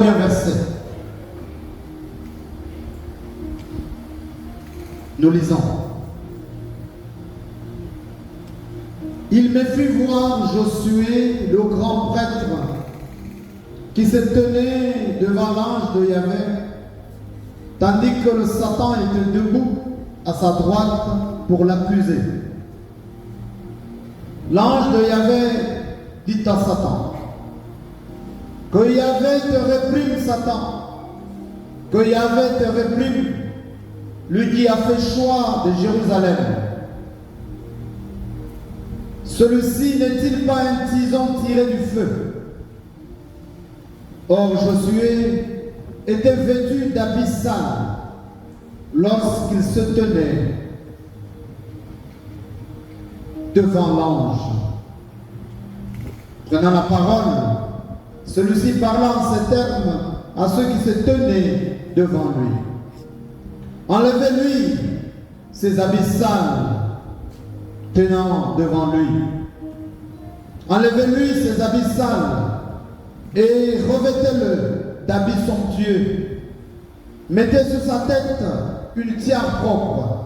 Verset. Nous lisons. Il me fit voir Josué, le grand prêtre, qui se tenait devant l'ange de Yahvé, tandis que le Satan était debout à sa droite pour l'accuser. L'ange de Yahvé dit à Satan, que Yahvé te réprime, Satan, que Yahvé te réprime, lui qui a fait choix de Jérusalem. Celui-ci n'est-il pas un tison tiré du feu? Or Josué était vêtu d'habits sales lorsqu'il se tenait devant l'ange. Prenant la parole, celui-ci parla en ces termes à ceux qui se tenaient devant lui. Enlevez-lui ses habits sales tenant devant lui. Enlevez-lui ses habits sales et revêtez-le d'habits somptueux. Mettez sur sa tête une tiare propre.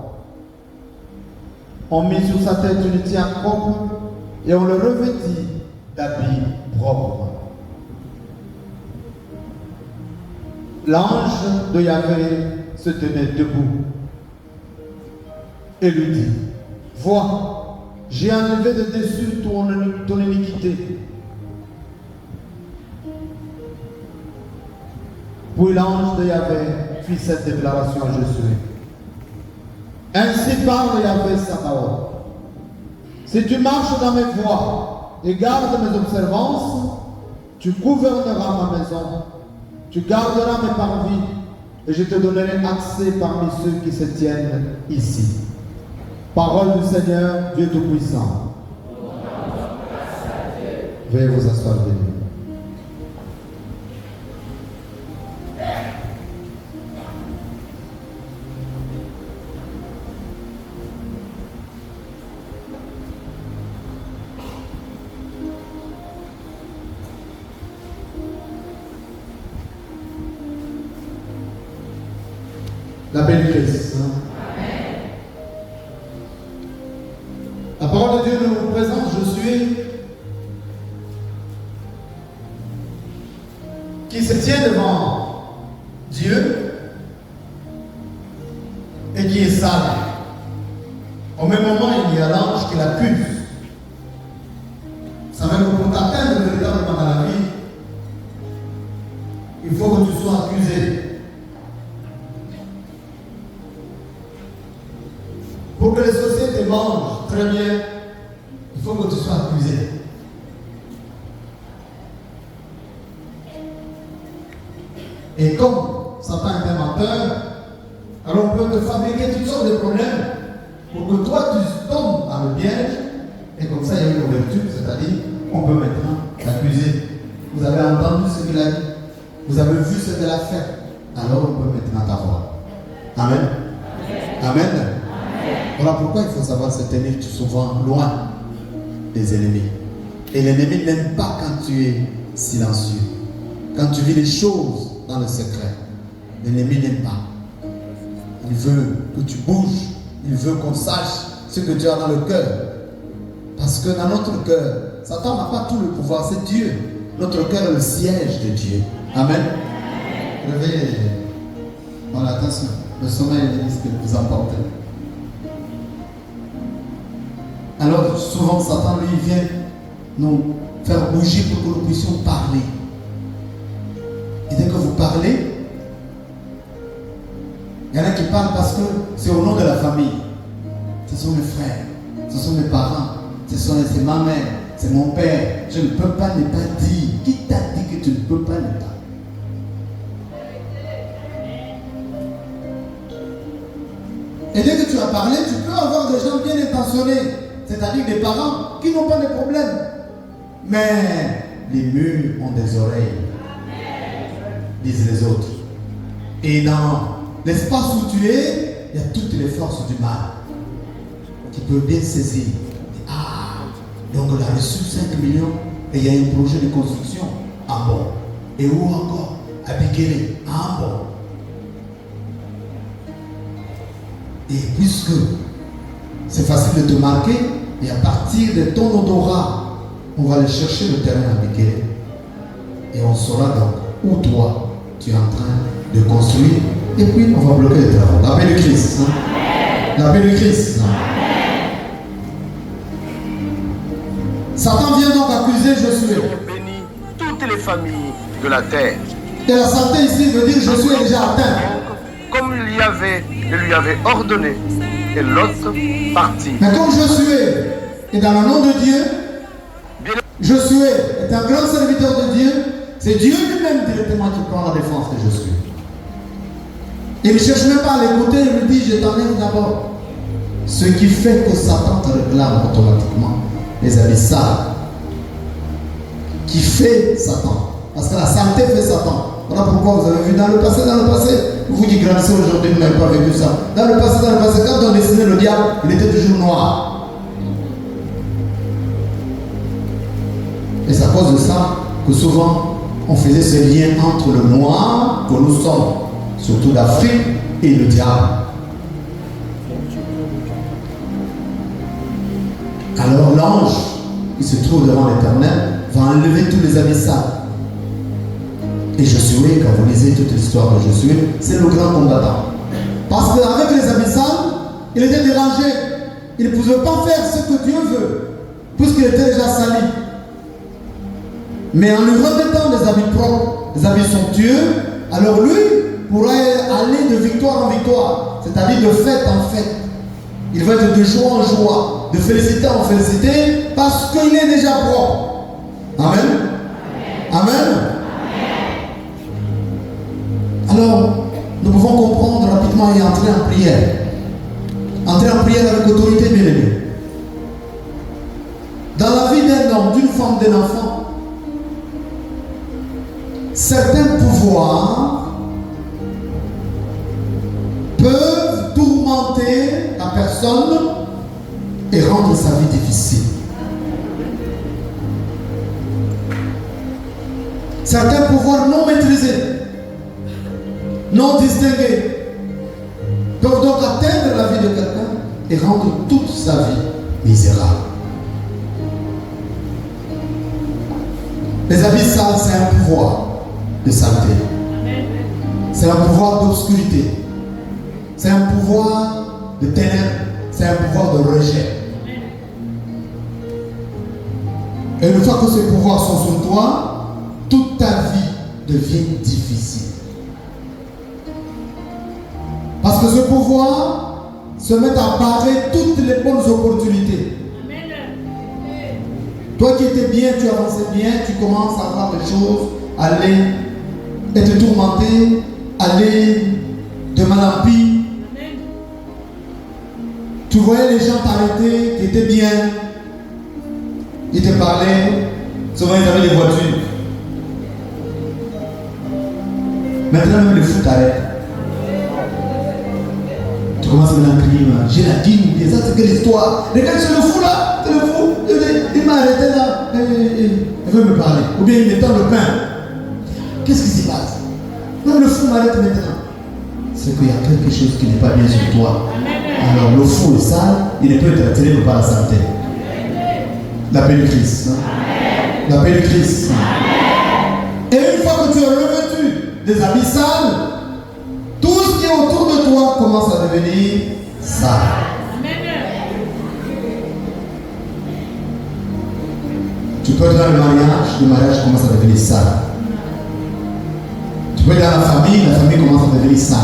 On mit sur sa tête une tiare propre et on le revêtit d'habits propres. L'ange de Yahvé se tenait debout et lui dit, vois, j'ai enlevé de dessus ton iniquité. Puis l'ange de Yahvé fit cette déclaration à Josué. Ainsi parle Yahvé Sabaoth. Si tu marches dans mes voies et gardes mes observances, tu gouverneras ma maison, tu garderas mes parvis, et je te donnerai accès parmi ceux qui se tiennent ici. Parole du Seigneur, Dieu Tout-Puissant. Veuillez vous asseoir, béni. La belle Christ. La parole de Dieu nous présente Josué qui se tient devant Dieu et qui est sale. Au même moment, il y a l'ange qui l'accuse. Ça veut dire que pour t'atteindre véritablement dans la vie, il faut que tu sois accusé. Pour que les sociétés mangent très bien, il faut que tu sois accusé. Et comme Satan est un menteur, alors on peut te fabriquer toutes sortes de problèmes pour que toi tu tombes dans le piège, et comme ça il y a une ouverture, c'est-à-dire on peut maintenant t'accuser. Vous avez entendu ce qu'il a dit, vous avez vu ce qu'elle a fait, alors on peut maintenant t'avoir. Amen. Amen. Voilà pourquoi il faut savoir se tenir souvent loin des ennemis. Et l'ennemi n'aime pas quand tu es silencieux. Quand tu vis les choses dans le secret. L'ennemi n'aime pas. Il veut que tu bouges. Il veut qu'on sache ce que tu as dans le cœur. Parce que dans notre cœur, Satan n'a pas tout le pouvoir, c'est Dieu. Notre cœur est le siège de Dieu. Amen. Réveillez. Voilà, attention. Le sommeil risque de vous emporter. Alors souvent Satan lui vient nous faire bouger pour que nous puissions parler. Et dès que vous parlez, il y en a qui parlent parce que c'est au nom de la famille. Ce sont mes frères, ce sont mes parents, c'est ma mère, c'est mon père. Je ne peux pas ne pas dire. Qui t'a dit que tu ne peux pas ne pas? Et dès que tu as parlé, tu peux avoir des gens bien intentionnés. C'est-à-dire des parents qui n'ont pas de problème. Mais les murs ont des oreilles, disent les autres. Et dans l'espace où tu es, il y a toutes les forces du mal qui peuvent bien saisir. Ah, donc on a reçu 5 millions et il y a un projet de construction. Ah bon? Et où encore? Abigail, ah bon. Et puisque c'est facile de te marquer, et à partir de ton odorat, on va aller chercher le terrain Abigail. Et on saura donc où toi, tu es en train de construire. Et puis on va bloquer les travaux. La paix de Christ. Hein? La paix de Christ. Hein? Satan vient donc accuser Josué. Bénis toutes les familles de la terre. Et la santé ici veut dire Josué est déjà atteint. Comme il lui avait ordonné. Et l'autre partie. Mais comme Josué est dans le nom de Dieu, Josué est un grand serviteur de Dieu, c'est Dieu lui-même directement qui prend la défense de Josué. Il ne cherche même pas à l'écouter, il lui dit, je t'emmène d'abord. Ce qui fait que Satan te réclame automatiquement les habits sales. Qui fait Satan. Parce que la saleté fait Satan. Voilà pourquoi vous avez vu dans le passé, vous qui grandissez aujourd'hui, vous n'avez pas vécu ça. Dans le passé, quand on dessinait le diable, il était toujours noir. Et c'est à cause de ça que souvent, on faisait ce lien entre le noir que nous sommes, surtout d'Afrique, et le diable. Alors l'ange qui se trouve devant l'Éternel va enlever tous les habits sales. Et Josué, quand vous lisez toute l'histoire de Josué, c'est le grand combattant. Parce qu'avec les habits sales, il était dérangé. Il ne pouvait pas faire ce que Dieu veut, puisqu'il était déjà sali. Mais en lui revêtant des habits propres, des habits somptueux, alors lui pourrait aller de victoire en victoire, c'est-à-dire de fête en fête. Il va être de joie en joie, de félicité en félicité, parce qu'il est déjà propre. Amen. Amen. Alors, nous pouvons comprendre rapidement et entrer en prière. Entrer en prière avec autorité, bien aimé. Dans la vie d'un homme, d'une femme, d'un enfant, certains pouvoirs peuvent tourmenter la personne et rendre sa vie difficile. Certains pouvoirs non maîtrisés, non distingués, peuvent donc atteindre la vie de quelqu'un et rendre toute sa vie misérable. Les habits sales, c'est un pouvoir de saleté. C'est un pouvoir d'obscurité. C'est un pouvoir de ténèbres. C'est un pouvoir de rejet. Et une fois que ces pouvoirs sont sur toi, toute ta vie devient difficile. Parce que ce pouvoir se met à barrer toutes les bonnes opportunités. Toi qui étais bien, tu avançais bien, tu commences à voir des choses, aller être tourmenté, aller de mal en pis. Tu voyais les gens t'arrêter, qui étaient bien, ils te parlaient, souvent ils avaient des voitures. Maintenant même le fou t'arrête. Tu commences à me crier, j'ai la dîme, ça c'est quelle histoire. Regarde, c'est le fou là, c'est le fou, il m'a arrêté là, il veut me parler. Ou bien il me tend le pain. Qu'est-ce qui se passe? Non, le fou m'arrête maintenant. C'est qu'il y a quelque chose qui n'est pas bien sur toi. Alors le fou est sale, il ne peut être attiré que par la santé. La paix de Christ. Hein? La paix de Christ. Et une fois que tu es revêtu des habits sales, tout ce qui est autour de toi commence à devenir sale. Tu peux être dans le mariage commence à devenir sale. Tu peux être dans la famille commence à devenir sale.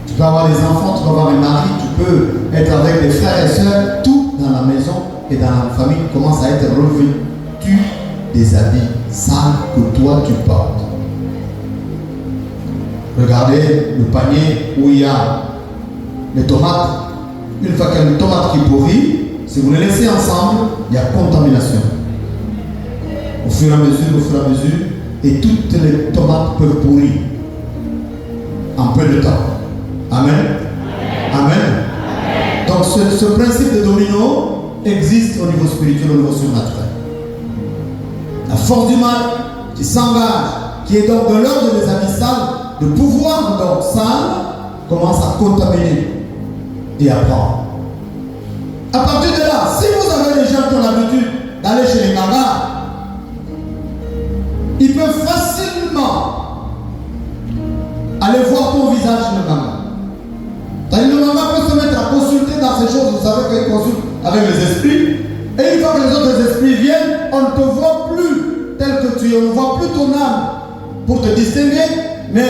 Tu peux avoir des enfants, tu peux avoir un mari, tu peux être avec des frères et sœurs, tout dans la maison et dans la famille commence à être revêtu des habits sales que toi tu portes. Regardez le panier où il y a les tomates. Une fois qu'il y a une tomate qui pourrit, si vous les laissez ensemble, il y a contamination. Au fur et à mesure, et toutes les tomates peuvent pourrir en peu de temps. Amen. Amen. Amen. Donc ce principe de domino existe au niveau spirituel, au niveau surnaturel. La force du mal qui s'engage qui est donc de l'ordre des habits sales, le pouvoir donc sale commence à contaminer et à prendre. À partir de là, si vous avez des gens qui ont l'habitude d'aller chez les magas, ils peuvent facilement aller voir ton visage chez le maga. C'est-à-dire le maga peut se mettre à consulter dans ces choses, vous savez qu'il consulte avec les esprits, et une fois que les autres esprits viennent, on ne te voit plus tel que tu es, on ne voit plus ton âme pour te distinguer, mais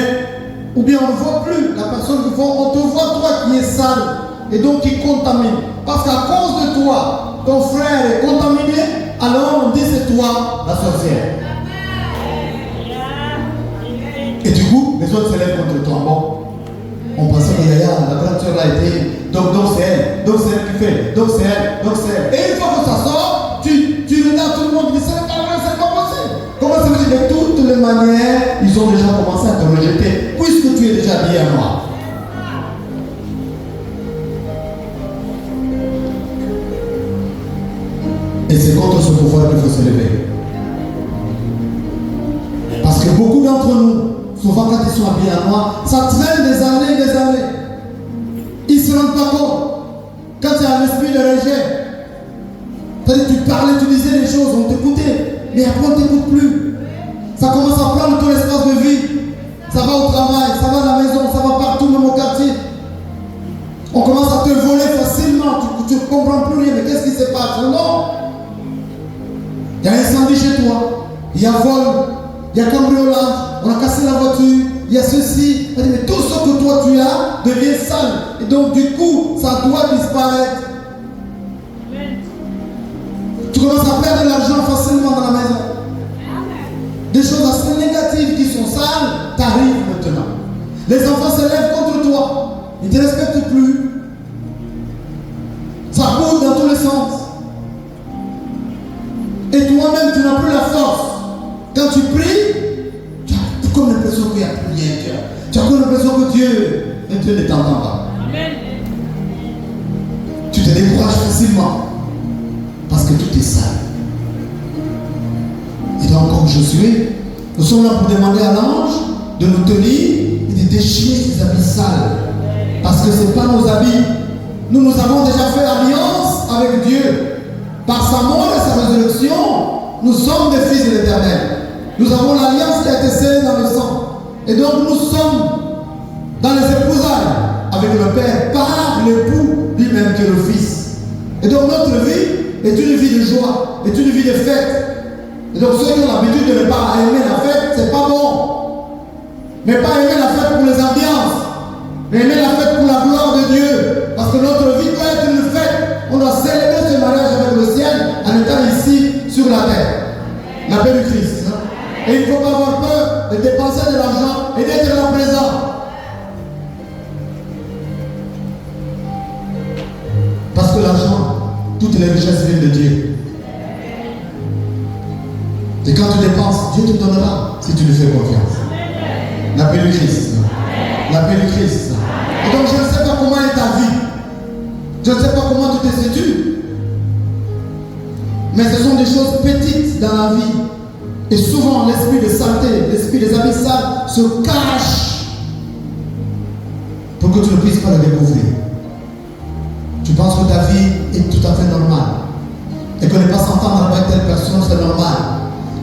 ou bien on ne voit plus la personne que on te voit toi qui est sale et donc qui contamine. Parce qu'à cause de toi, ton frère est contaminé, alors on dit c'est toi la sorcière. Et du coup, les autres s'élèvent contre toi. Bon, on pensait que Yaya, la grande soeur a été, donc c'est elle, donc c'est elle qui fait, donc c'est elle, donc c'est elle. Et une fois que ça sort, tu regardes tout le monde et dis c'est pas vrai, c'est pas possible. Comment ça veut dire de toutes les manières, ils ont déjà commencé à te rejeter, puisque tu es déjà habillé en noir. Et c'est contre ce pouvoir qu'il faut se lever. Parce que beaucoup d'entre nous, souvent quand ils sont habillés en noir, ça traîne des années et des années. Ils ne se rendent pas compte. Quand il y a un esprit de rejet, c'est-à-dire tu parlais, tu disais des choses, on t'écoutait, mais après on ne t'écoute plus. Ça commence à prendre tout l'espace de vie. Ça va au travail, ça va à la maison, ça va partout, même au quartier. On commence à te voler facilement, tu ne comprends plus rien, mais qu'est-ce qui se passe? Non. Il y a un incendie chez toi, il y a vol, il y a cambriolage, on a cassé la voiture, il y a ceci. Mais tout ce que toi tu as devient sale. Et donc du coup, ça doit disparaître. Tu commences à perdre de l'argent facilement dans la maison. Des choses assez négatives qui sont sales t'arrivent maintenant. Les enfants se lèvent contre toi. Ils ne te respectent plus. Ça bouge dans tous les sens. Et toi-même, tu n'as plus la force. Quand tu pries, tu as comme l'impression qu'il n'y a plus rien. Tu as comme l'impression que Dieu ne t'entend pas. Amen. Tu te décourages facilement. Parce que tout est sale. Et donc, comme Josué, nous sommes là pour demander à l'ange de nous tenir et de déchirer ces habits sales. Parce que ce n'est pas nos habits. Nous avons déjà fait alliance avec Dieu. Par sa mort et sa résurrection, nous sommes des fils de l'Éternel. Nous avons l'alliance qui a été scellée dans le sang. Et donc nous sommes dans les épousailles avec le Père par l'époux lui-même qui est le Fils. Et donc notre vie est une vie de joie, est une vie de fête. Et donc ceux qui ont l'habitude de ne pas aimer la fête, c'est pas bon. Mais pas aimer la fête pour les ambiances, mais aimer la fête pour la gloire de Dieu. Parce que notre vie doit être une fête. On doit célébrer ce mariage avec le ciel en étant ici sur la terre. La paix du Christ. Et il ne faut pas avoir peur de dépenser de l'argent et d'être là présent. Parce que l'argent, toutes les richesses viennent de Dieu. Et quand tu dépenses, Dieu te donnera si tu lui fais confiance. La paix du Christ. La paix du Christ. Et donc je ne sais pas comment est ta vie. Je ne sais pas comment tu t'es séduit. Mais ce sont des choses petites dans la vie. Et souvent l'esprit de saleté, l'esprit des habits sales se cache pour que tu ne puisses pas le découvrir. Tu penses que ta vie est tout à fait normale. Et que ne pas s'entendre avec telle personne, c'est normal.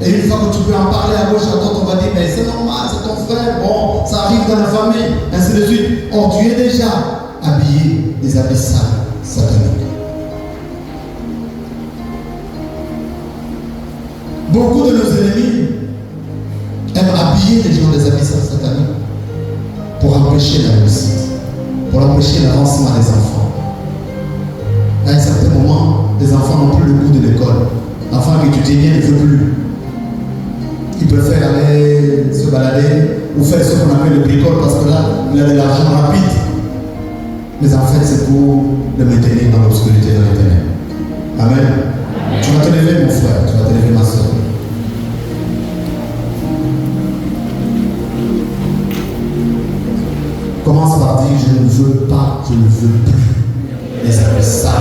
Et une fois que tu peux en parler à gauche, à droite, on va dire, mais c'est normal, c'est ton frère, bon, ça arrive dans la famille, ainsi de suite. Or, tu es déjà habillé des habits sales, sataniques. Beaucoup de nos ennemis aiment habiller les gens des habits sataniques pour empêcher la réussite, pour empêcher l'avancement des enfants. À un certain moment, les enfants n'ont plus le goût de l'école. L'enfant qui étudie bien ne veut plus. Il préfère aller se balader ou faire ce qu'on appelle le bricole parce que là, il a de l'argent rapide. Mais en fait, c'est pour le maintenir dans l'obscurité, dans les ténèbres. Amen. Tu vas te lever, mon frère, tu vas te lever, ma soeur. Commence par dire, je ne veux pas, je ne veux plus les habits sales.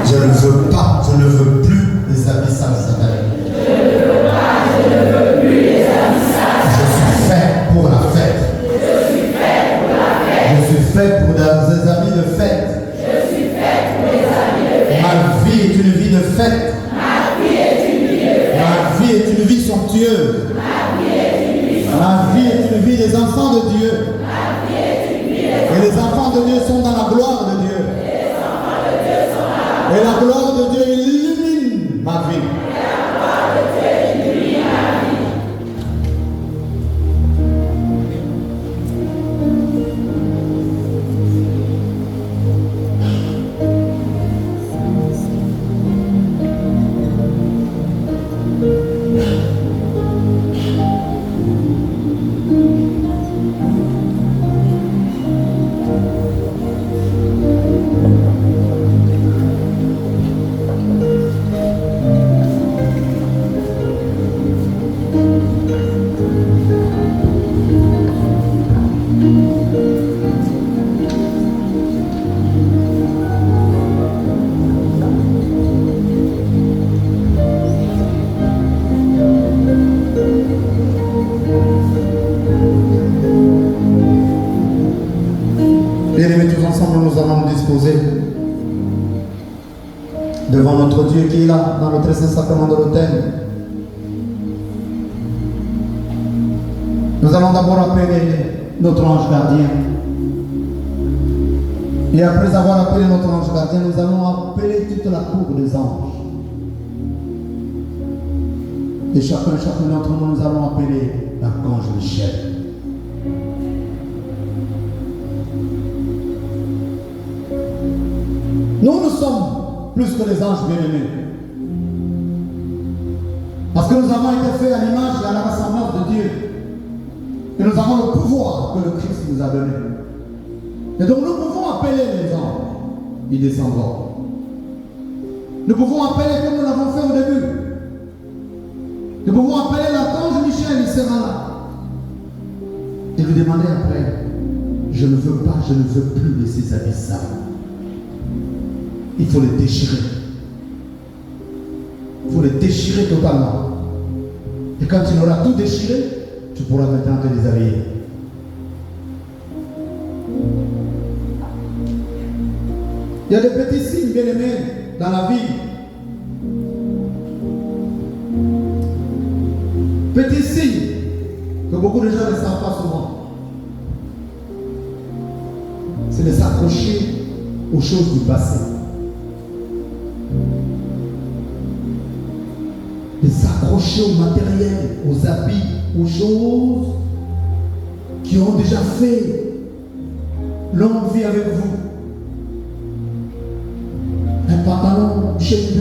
Je ne veux pas, je ne veux plus les habits sales sataniques. somptueuse. La vie est une vie des enfants de Dieu. Et les enfants de Dieu sont dans la gloire de Dieu. Et la gloire de Dieu illumine ma vie. Bien-aimés, tous ensemble, nous allons nous disposer devant notre Dieu qui est là, dans le très saint sacrement de l'autel. Nous allons d'abord appeler notre ange gardien. Et après avoir appelé notre ange gardien, nous allons appeler toute la cour des anges. Et chacun d'entre nous, nous allons appeler l'archange Michel. Nous sommes plus que les anges bien-aimés. Parce que nous avons été faits à l'image et à la ressemblance de Dieu. Et nous avons le pouvoir que le Christ nous a donné. Et donc nous pouvons appeler les anges. Ils descendront. Nous pouvons appeler comme nous l'avons fait au début. Nous pouvons appeler l'archange Michel, il sera là. Et lui demander après, je ne veux pas, je ne veux plus de ces habits sales. Il faut les déchirer. Il faut les déchirer totalement. Et quand tu auras tout déchiré, tu pourras maintenant te déshabiller. Il y a des petits signes bien-aimés dans la vie. Petits signes que beaucoup de gens ne savent pas souvent. C'est de s'accrocher aux choses du passé. De s'accrocher au matériel, aux habits, aux choses qui ont déjà fait longue vie avec vous. Un pantalon, une chemise,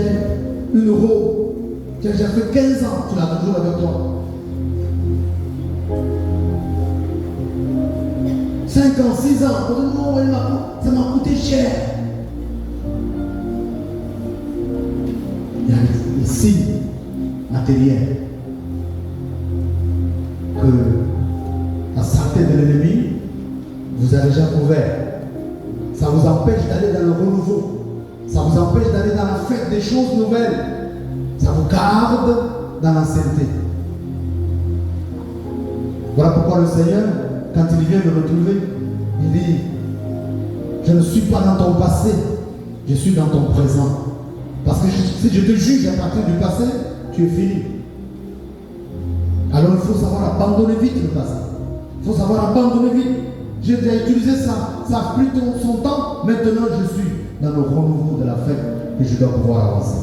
une robe qui a déjà fait 15 ans, tu l'as toujours avec toi. 5 ans, 6 ans, non, ça m'a coûté cher. Il y a les signes matériels que la santé de l'ennemi vous a déjà couvert. Ça vous empêche d'aller dans le renouveau. Ça vous empêche d'aller dans la fête des choses nouvelles. Ça vous garde dans l'ancienneté. Voilà pourquoi le Seigneur, quand il vient me retrouver, il dit, je ne suis pas dans ton passé, je suis dans ton présent. Parce que si je te juge à partir du passé, tu es fini. Alors il faut savoir abandonner vite le passé. Il faut savoir abandonner vite. J'ai déjà utilisé ça, ça a pris son temps, maintenant je suis dans le renouveau de la fête et je dois pouvoir avancer.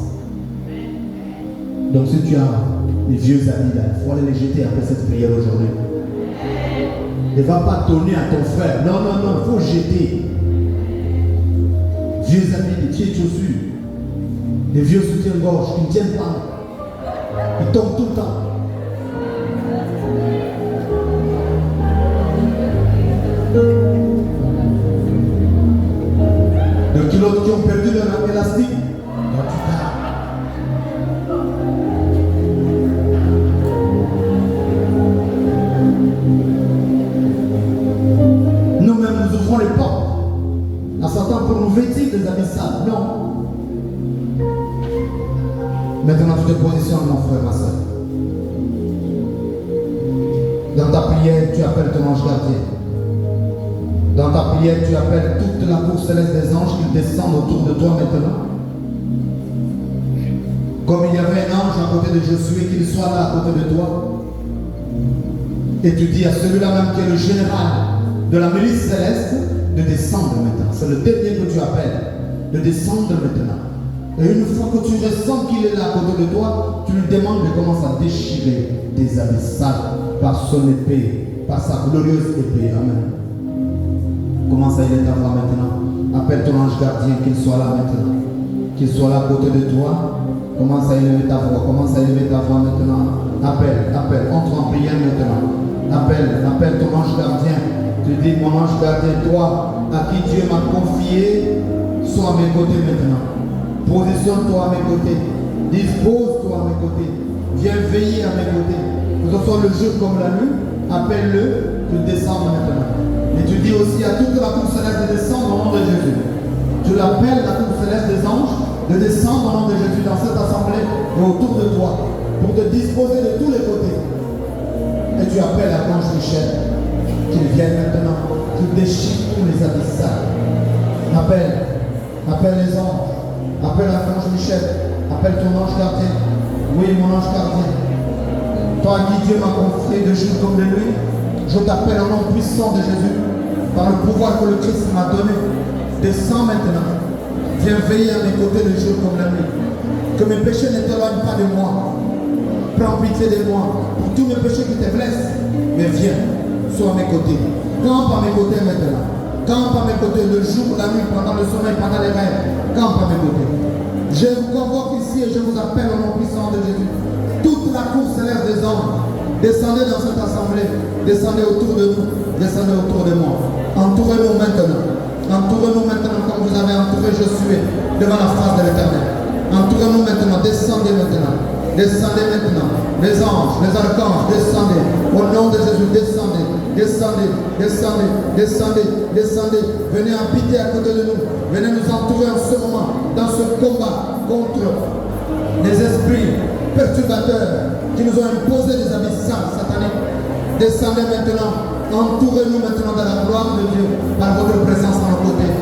Donc si tu as les vieux amis là, il faut aller les jeter après cette prière aujourd'hui. Ne va pas donner à ton frère. Non, non, non, il faut jeter. Vieux amis, des pieds de chaussures, des vieux soutiens-gorge qui ne tiennent pas. Ils tombent tout le temps. De kilos qui ont perdu leur élastique. Donc tu pars. Nous-mêmes, nous ouvrons les portes à Satan pour nous vêtir des habits sales. Non. Maintenant, tu te positionnes, mon frère, ma soeur. Dans ta prière, tu appelles ton ange gardien. Dans ta prière, tu appelles toute la cour céleste des anges qui descendent autour de toi maintenant. Comme il y avait un ange à côté de Josué, qu'il soit là à côté de toi. Et tu dis à celui-là même qui est le général de la milice céleste de descendre maintenant. C'est le dernier que tu appelles, de descendre maintenant. Et une fois que tu ressens qu'il est là à côté de toi, tu lui demandes de commencer à déchirer tes habits sales par son épée, par sa glorieuse épée. Amen. Commence à élever ta voix maintenant. Appelle ton ange gardien, qu'il soit là maintenant. Qu'il soit là à côté de toi. Commence à élever ta voix. Commence à élever ta voix maintenant. Appelle, appelle. Entre en prière maintenant. Appelle ton ange gardien. Tu dis, mon ange gardien, toi, à qui Dieu m'a confié, sois à mes côtés maintenant. Positionne-toi à mes côtés. Dispose-toi à mes côtés. Viens veiller à mes côtés. Que ce soit le jour comme la nuit, appelle-le, tu descends maintenant. Et tu dis aussi à toute la cour céleste de descendre au nom de Jésus. Tu l'appelles la cour céleste des anges de descendre au nom de Jésus dans cette assemblée et autour de toi pour te disposer de tous les côtés. Et tu appelles l'archange Michel qu'il vienne maintenant, qu'il déchire tous les habits sales. Appelle les anges, appelle l'archange Michel, appelle ton ange gardien. Oui, mon ange gardien. Toi à qui Dieu m'a confié de jour comme de nuit, je t'appelle au nom puissant de Jésus, par le pouvoir que le Christ m'a donné. Descends maintenant. Viens veiller à mes côtés le jour comme la nuit. Que mes péchés ne t'éloignent pas de moi. Prends pitié de moi pour tous mes péchés qui te blessent. Mais viens, sois à mes côtés. Campe à mes côtés maintenant. Campe à mes côtés le jour, la nuit, pendant le sommeil, pendant les rêves. Campe à mes côtés. Je vous convoque ici et je vous appelle au nom puissant de Jésus. Toute la cour céleste des anges, descendez dans cette assemblée. Descendez autour de nous. Descendez autour de moi. Entourez-nous maintenant. Entourez-nous maintenant comme vous avez entouré Josué devant la face de l'Éternel. Entourez-nous maintenant. Descendez maintenant. Descendez maintenant. Les anges, les archanges, descendez. Au nom de Jésus, descendez. Descendez, descendez, descendez, descendez. Venez habiter à côté de nous. Venez nous entourer en ce moment dans ce combat contre les esprits perturbateurs qui nous ont imposé des habits sales sataniques. Descendez maintenant. Entourez-nous maintenant de la gloire de Dieu par votre présence à nos côtés.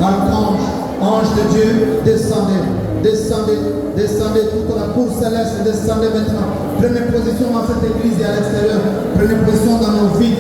Archange, ange de Dieu, descendez, descendez, descendez, toute la cour céleste, descendez maintenant. Prenez position dans cette église et à l'extérieur. Prenez position dans nos vies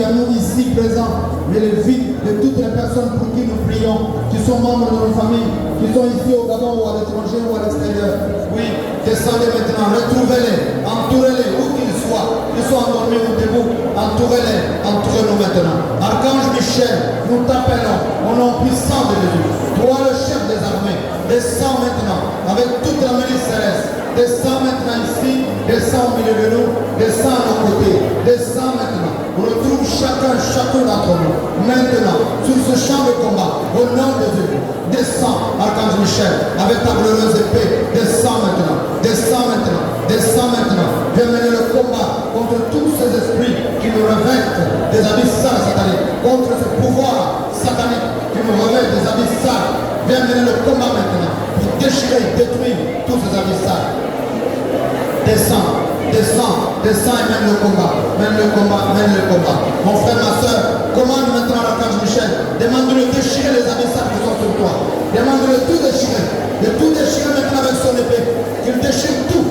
à nous ici présents, mais les vies de toutes les personnes pour qui nous prions, qui sont membres de nos familles, qui sont ici au Gabon ou à l'étranger ou à l'extérieur. Oui, descendez maintenant, retrouvez-les, entourez-les, où qu'ils soient endormis ou debout, entourez-les, entourez-nous maintenant. Archange Michel, nous t'appelons au nom puissant de Jésus. Toi le chef des armées, descends maintenant avec toute la milice céleste. Descends maintenant ici, descends au milieu de nous, descends à nos côtés, descends maintenant. On retrouve chacun d'entre nous, maintenant, sur ce champ de combat, au nom de Dieu. Descends, Archange Michel, avec ta glorieuse épée, descends maintenant, descends maintenant, descends maintenant. Viens mener le combat contre tous ces esprits qui nous revêtent des habits sales sataniques, contre ce pouvoir satanique qui nous revêt des habits sales. Viens mener le combat maintenant pour déchirer, détruire tous ces habits sales. Descends, descends, descends et mène le combat. Mène le combat, mène le combat. Mon frère, ma soeur, commande maintenant à l'archange Michel. Demande-le de déchirer les habits sales qui sont sur toi. Demande-le de tout déchirer. De tout déchirer maintenant avec son épée. Qu'il déchire tout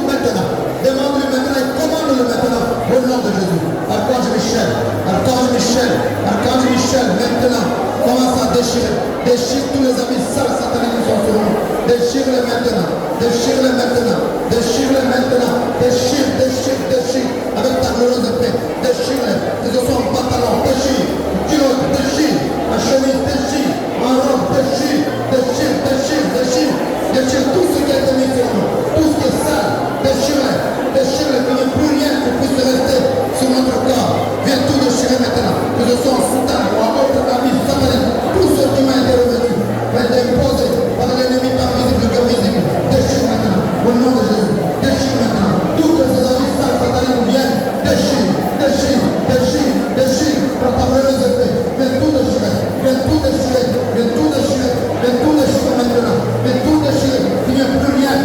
maintenant. Demande-le maintenant et commande-le maintenant au nom de Jésus. Archange Michel, Archange Michel, Archange Michel, maintenant. Commence à déchirer. Déchire tous les habits sales sataniques qui sont sur nous. Déchire-les maintenant. Déchire-les maintenant. Déchire-les maintenant. Déchire, déchire, déchire. Avec ta glorieuse épée. Déchire-les. Que ce soit en pantalon. Déchire. Culotte. Déchire. En chemise. Déchire. En robe. Déchire. Déchire, déchire, déchire. Déchire tout ce qui a été mis sur nous. Tout ce qui est sale. Déchire-les. Déchire-les. Qu'il n'y ait plus rien qui puisse rester sur notre corps. Viens tout déchirer maintenant. Que ce soit en soutane ou en autre habit satanique. Tout ce qui m'a été revenu. Va être imposé par l'ennemi par visible que visible. Déchire maintenant. Au nom de Jésus. Déchire maintenant. Toutes ces habits sales sataniques viennent. Déchire. Déchire. Déchire. Déchire. Par ta glorieuse épée. Viens tout déchirer. Viens tout déchirer. Viens tout déchirer. Viens tout déchirer maintenant. Viens tout déchirer. Il n'y a plus rien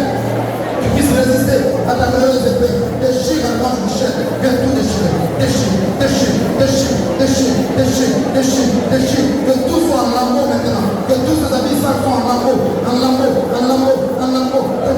qui puisse résister à ta glorieuse épée. Déchire Archange Michel. Viens tout déchirer. Déchire. Déchire. Déchire. Déchire. Déchire. Déchire. Déchire. Que tout soit en lambeaux maintenant. Que tous ces habits sales soient en lambeaux. En lambeaux. En lambeaux. En lambeaux. Que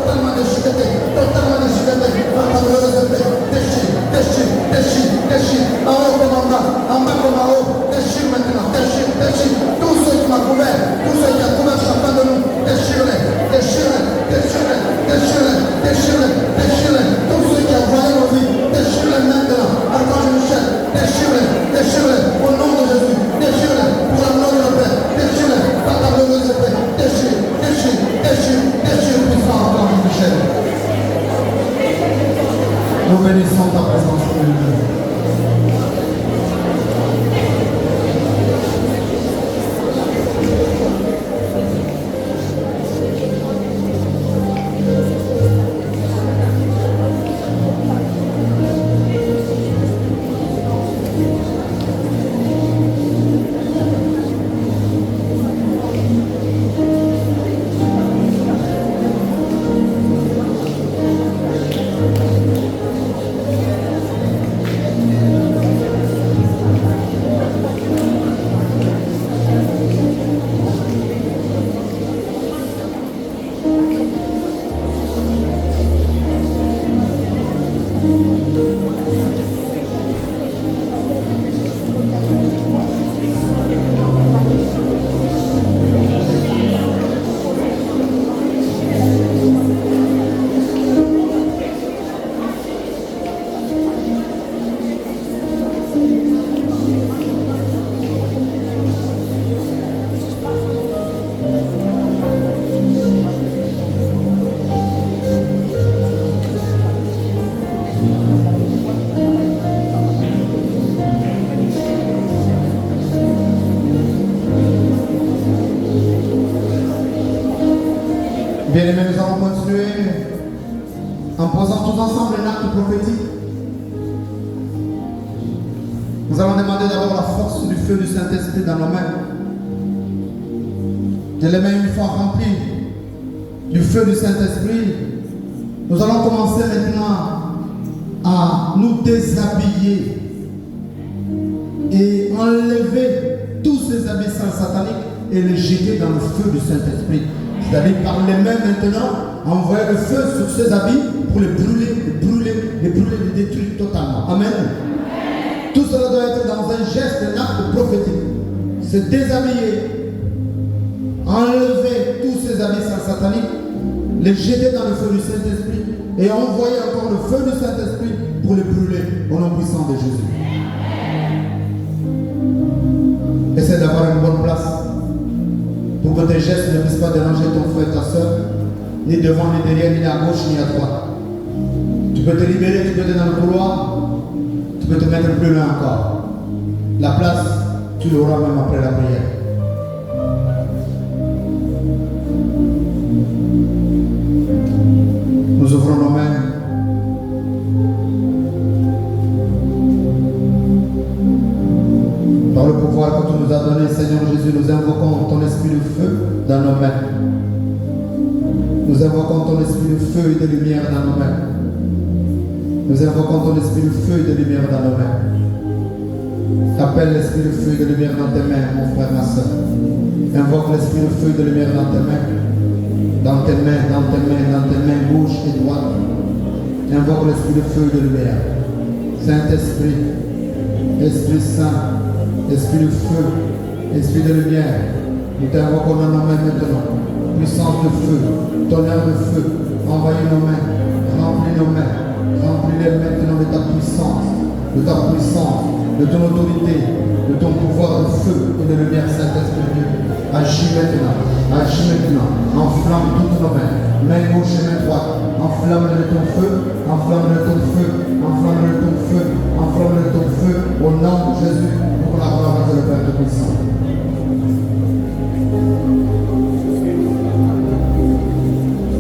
Nous bénissons ta présence, Seigneur. Bien-aimés, nous allons continuer en posant tous ensemble un acte prophétique. Nous allons demander d'abord la force du feu du Saint-Esprit dans nos mains. Et les mains une fois remplies du feu du Saint-Esprit, nous allons commencer maintenant à nous déshabiller et enlever tous ces habits sataniques et les jeter dans le feu du Saint-Esprit. C'est-à-dire par les mains maintenant, envoyer le feu sur ces habits pour les brûler, les détruire totalement. Amen. Tout cela doit être dans un geste, un acte prophétique. Se déshabiller, enlever tous ces habits sataniques, les jeter dans le feu du Saint-Esprit et envoyer encore le feu du Saint-Esprit pour les brûler au nom puissant de Jésus. Essaie d'avoir une bonne place pour que tes gestes ne puissent pas déranger ton frère et ta soeur, ni devant, ni derrière, ni à gauche, ni à droite. Tu peux te libérer, tu peux être dans le couloir, tu peux te mettre plus loin encore. La place, tu l'auras même après la prière. Nous ouvrons nos mains. Par le pouvoir que tu nous as donné, Seigneur Jésus, nous invoquons ton esprit de feu dans nos mains. Nous invoquons ton esprit de feu et de lumière dans nos mains. Nous invoquons ton esprit de feu et de lumière dans nos mains. Appelle l'esprit de feu et de lumière dans tes mains, mon frère, ma soeur. Invoque l'esprit de feu et de lumière dans tes mains. Dans tes mains, dans tes mains, dans tes mains gauche et droite. Invoque l'esprit de feu et de lumière. Saint-Esprit, Esprit Saint, Esprit de feu, Esprit de lumière, nous t'invoquons dans nos mains maintenant. Puissance de feu, tonnerre de feu, envahis nos mains, remplis-les maintenant de ta puissance, de ton autorité, de ton pouvoir de feu et de lumière, Saint-Esprit Dieu. Agis maintenant, enflamme toutes nos main gauche et main droite, enflamme-le de ton feu, enflamme-le de ton feu, enflamme-le de ton feu, enflamme-le de ton feu, au nom de Jésus, pour la gloire de le Père Tout-Puissant.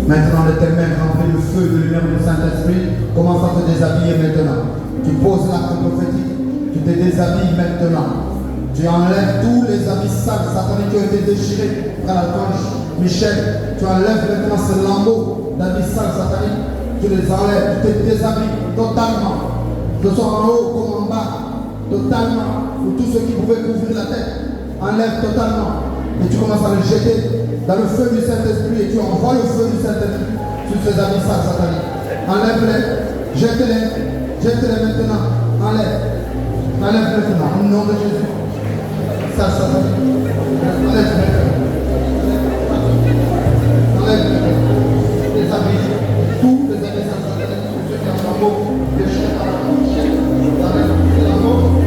Maintenant, de tes mains remplies de feu, de lumière du Saint-Esprit, commence à te déshabiller maintenant. Tu poses l'acte prophétique, tu te déshabilles maintenant. Tu enlèves tous les habits sales, sataniques qui ont été déchirés par l'archange Michel. Tu enlèves maintenant ce lambeau d'habits sales sataniques. Tu les enlèves, tu te déshabilles totalement. De son en haut comme en bas, totalement. Pour tous ceux qui pouvaient couvrir la tête, enlève totalement. Et tu commences à les jeter dans le feu du Saint-Esprit et tu envoies le feu du Saint-Esprit sur ces habits sales sataniques. Enlève-les, jette-les maintenant. Enlève maintenant, au nom de Jésus. Ça, enlève les habits, tous les habits sataniques, tous ceux qui ont un mot, les chiens par la bouche, enlève les lambeaux,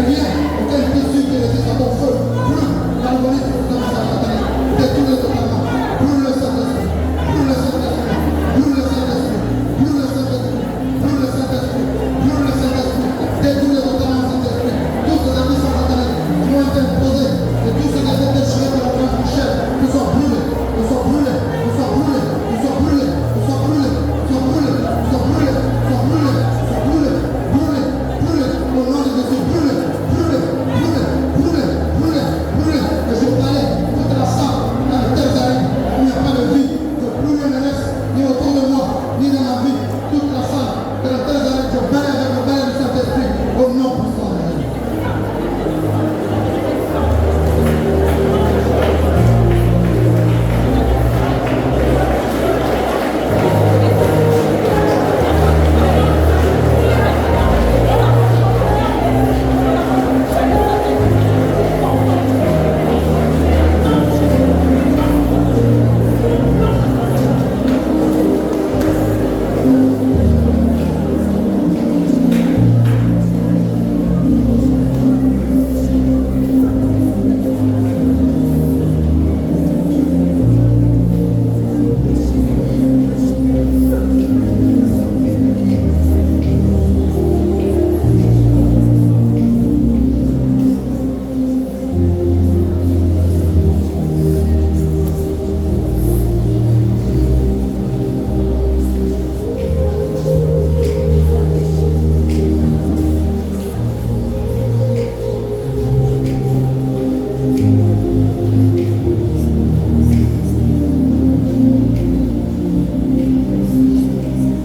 rien, aucun tissu qui résiste à ton feu. Brûle, carbonise, détruis-le totalement. Brûle le Saint-Esprit, brûle le Saint-Esprit, brûle le Saint-Esprit, brûle le Saint-Esprit, brûle le Saint-Esprit, brûle le Saint-Esprit, détruis-le totalement, Saint-Esprit. Tous ces amis sont satanés qui vont être imposés, et tous ceux qui ont été déchirés par la France du chef, qu'ils soient brûlés, qu'ils soient brûlés, qu'ils soient brûlés, qu'ils soient brûlés, qu'ils soient brûlés, qu'ils soient brûlés, qu'ils soient brûlés, qu'ils soient brûlés, qu'ils soient brûlés, brûlés, brûlés, au nom de Jésus, brûlés, brûlés, brûlés, brûlés, brûlés, brûlés. Et je parlais toute la salle dans les terres arides où il n'y a pas de vie, que plus rien ne reste, ni autour de moi, ni dans ma vie, toute la salle dans les terres arides, je balaye avec le balai du Saint-Esprit, au nom puissant de Jésus.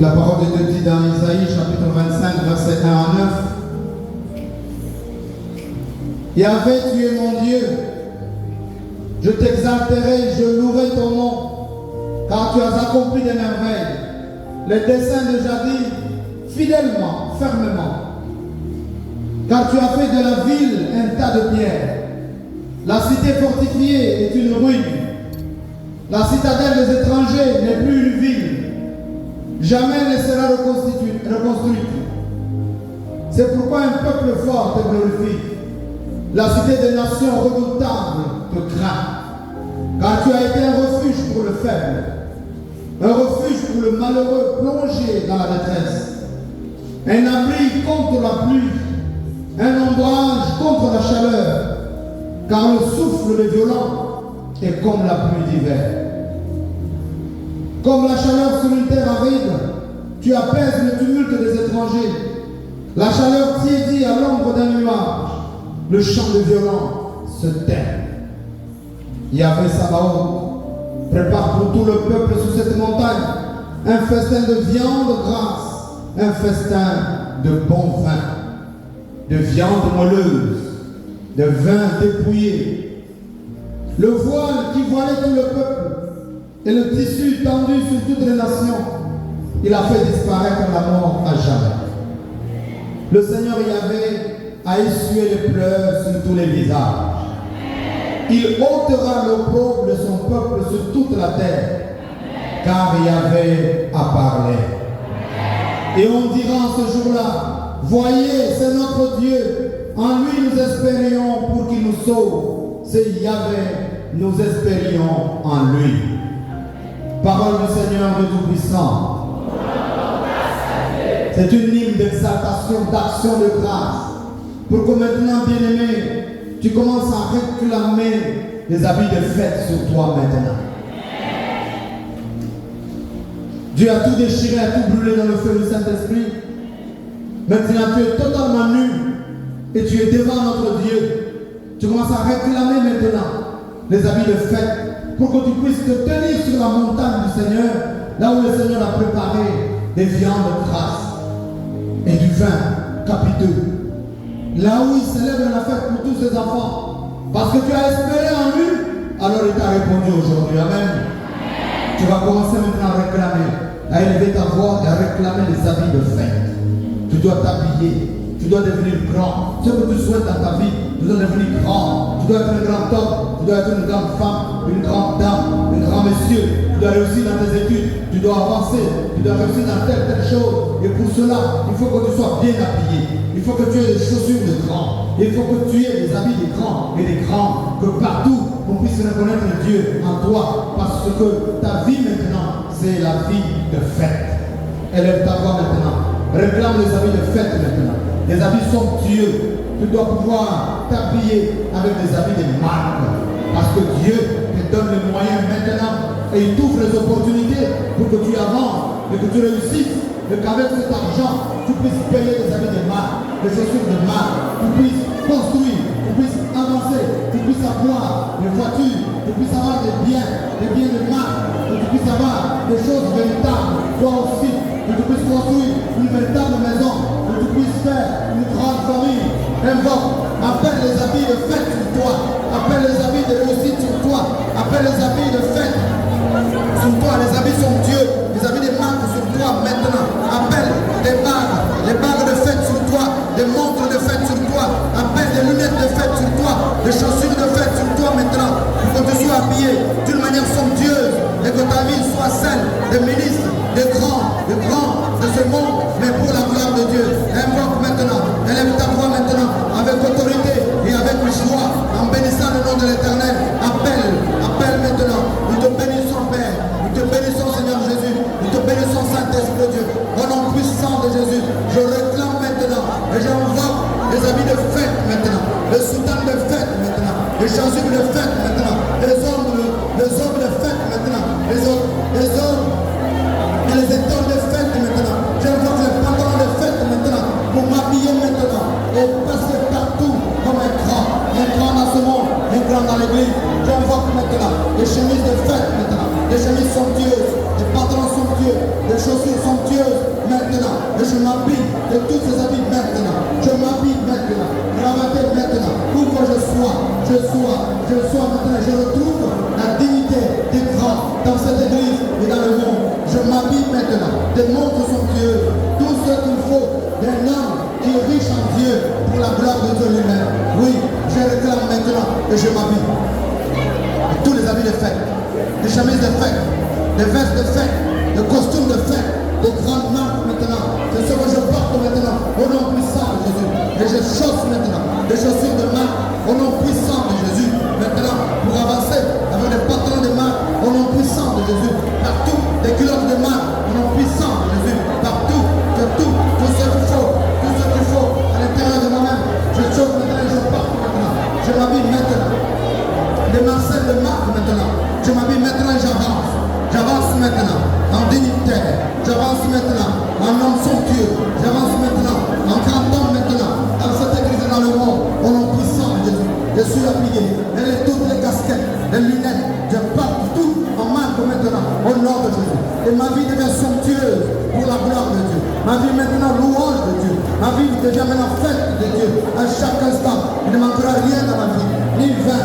La parole de Dieu dit dans Isaïe chapitre 25, verset 1 à 9. Yahvé, tu es mon Dieu. Je t'exalterai, je louerai ton nom, car tu as accompli des merveilles. Les desseins de jadis, fidèlement, fermement. Car tu as fait de la ville un tas de pierres. La cité fortifiée est une ruine. La citadelle des étrangers n'est plus une ville. Jamais ne sera reconstruite. C'est pourquoi un peuple fort te glorifie. La cité des nations redoutables te craint. Car tu as été un refuge pour le faible, un refuge pour le malheureux plongé dans la détresse, un abri contre la pluie, un ombrage contre la chaleur, car le souffle des violents est comme la pluie d'hiver. Comme la chaleur sur une terre aride, tu apaises le tumulte des étrangers. La chaleur tiédit à l'ombre d'un nuage. Le chant de violents se tait. Yahvé Sabaoth prépare pour tout le peuple sur cette montagne un festin de viande grasse, un festin de bon vin, de viande moelleuse, de vin dépouillé. Le voile qui voilait tout le peuple et le tissu tendu sur toutes les nations, il a fait disparaître la mort à jamais. Le Seigneur Yahvé a essuyé les pleurs sur tous les visages. Il ôtera l'opprobre de son peuple sur toute la terre, car Yahvé a parlé. Et on dira en ce jour-là, voyez, c'est notre Dieu, en lui nous espérions pour qu'il nous sauve. C'est Yahvé, nous espérions en lui. Parole du Seigneur de Tout-Puissant. C'est une hymne d'exaltation, d'action de grâce. Pour que maintenant, bien-aimé, tu commences à réclamer les habits de fête sur toi maintenant. Dieu a tout déchiré, a tout brûlé dans le feu du Saint-Esprit. Maintenant, tu es totalement nu et tu es devant notre Dieu. Tu commences à réclamer maintenant les habits de fête pour que tu puisses te tenir sur la montagne du Seigneur, là où le Seigneur a préparé des viandes grasses et du vin capiteux. Là où il célèbre la fête pour tous ses enfants. Parce que tu as espéré en lui, alors il t'a répondu aujourd'hui. Amen. Tu vas commencer maintenant à réclamer, à élever ta voix et à réclamer les habits de fête. Tu dois t'habiller, tu dois devenir grand. Ce que tu souhaites dans ta vie, tu dois devenir grand. Tu dois être un grand homme, tu dois être une grande femme, une grande dame, un grand monsieur. Tu dois réussir dans tes études, tu dois avancer, tu dois réussir dans telle chose. Et pour cela, il faut que tu sois bien habillé. Il Il faut que tu aies des chaussures de grands. Il faut que tu aies des habits de grands et des grands. Que partout, on puisse reconnaître Dieu en toi. Parce que ta vie maintenant, c'est la vie de fête. Élève ta voix maintenant. Réclame les habits de fête maintenant. Des habits somptueux. Tu dois pouvoir t'habiller avec des habits de marque. Parce que Dieu te donne les moyens maintenant. Et il t'ouvre les opportunités pour que tu avances et que tu réussisses. Et qu'avec cet argent, tu puisses payer des habits de marque, des chaussures de marque, tu puisses construire, tu puisses avancer, tu puisses avoir des voitures, tu puisses avoir des biens de marque, que tu puisses avoir des choses véritables, toi aussi, que tu puisses construire une véritable maison, que tu puisses faire une grande famille. Invoque, appelle les habits de fête sur toi, appelle les habits de réussite sur toi, appelle les habits de fête sur toi, les habits sont Dieu, les habits de marque sur toi maintenant. Appelle les bagues de fête sur toi, des montres de fête sur toi, appelle les lunettes de fête sur toi, des chaussures de fête sur toi maintenant, pour que tu sois habillé d'une manière somptueuse et que ta vie soit celle des ministres, des grands de ce monde, mais pour la gloire de Dieu. Invoque maintenant, élève ta voix maintenant, avec autorité et avec joie, en bénissant le nom de l'Éternel. Appelle maintenant. Nous te bénissons, Père. Nous te bénissons, Seigneur Jésus. Nous te bénissons, Saint-Esprit de Dieu. Au nom puissant de Jésus, je réclame maintenant et j'envoie les habits de fête maintenant, les soutanes de fête maintenant, les chaussures de fête maintenant, les hommes de fête maintenant, les hommes et les étoiles de fête maintenant. J'envoie les pantalons de fête maintenant pour m'habiller maintenant et passer partout comme un grand dans ce monde, un grand dans l'église. J'envoie maintenant des chemises de fête maintenant, des chemises somptueuses, des pantalons somptueux, des chaussures somptueuses maintenant. Et je m'habille de tous ces habits maintenant. Je m'habille maintenant, gravaté maintenant, où que je sois maintenant. Je retrouve la dignité des grands dans cette église et dans le monde. Je m'habille maintenant des montres somptueuses, tout ce qu'il faut d'un homme qui est riche en Dieu pour la gloire de Dieu lui-même. Oui, je réclame maintenant et je m'habille. Tous les habits de fête, des chemises de fête, des vestes de fête, des costumes de fête, des grandes marques maintenant. C'est ce que je porte maintenant au nom puissant de Jésus. Et je chausse maintenant des chaussures de marque au nom puissant de Jésus. Maintenant, pour avancer avec des pantalons de marque au nom puissant de Jésus. Partout, des culottes de marque au nom puissant de Jésus. Partout, tout ce qu'il faut à l'intérieur de moi-même. Je chausse maintenant et je porte maintenant. Je m'habille maintenant. Des Marcel de marque maintenant. Je m'habille maintenant et j'avance. J'avance maintenant en dignitaire. J'avance maintenant en homme somptueux. J'avance maintenant en grand homme maintenant. Dans cette église et dans le monde. Au nom puissant de Jésus. Je suis habillé. Et toutes les casquettes, les lunettes. Je porte tout en marque maintenant. Au nom de Jésus. Et ma vie devient somptueuse pour la gloire de Dieu. Ma vie maintenant louange de Dieu. Ma vie devient maintenant fête de Dieu. À chaque instant, il ne manquera rien dans ma vie. Ni vin,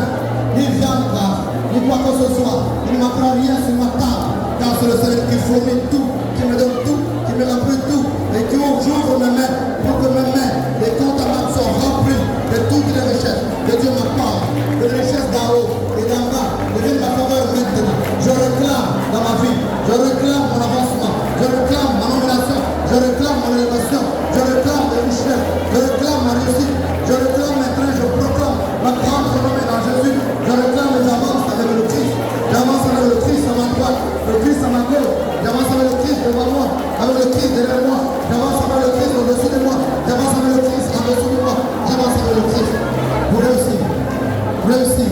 ni viande grave, ni quoi que ce soit. Il ne manquera rien sur ma table. Car c'est le Seigneur qui fournit tout, qui me donne tout, qui me remplit tout. Et qui j'ouvre mes mains pour que mes mains, les comptes à main soient remplis de toutes les richesses que Dieu m'accorde. Les richesses d'en haut et d'en bas. Deviennent ma faveur maintenant. Je réclame dans ma vie. Je réclame mon avancement. Je réclame ma nomination. Je réclame mon élévation. Je réclame les richesses. Je réclame ma réussite. Je réclame maintenant, je proclame ma grande renommée dans Jésus. Je réclame et j'avance avec le Christ. J'avance avec le Christ à ma droite, le Christ à ma gauche. J'avance avec le Christ devant moi, avec le Christ derrière moi. J'avance avec le Christ au-dessus de moi. J'avance avec le Christ en dessous de moi. J'avance avec le Christ pour réussir. Réussir.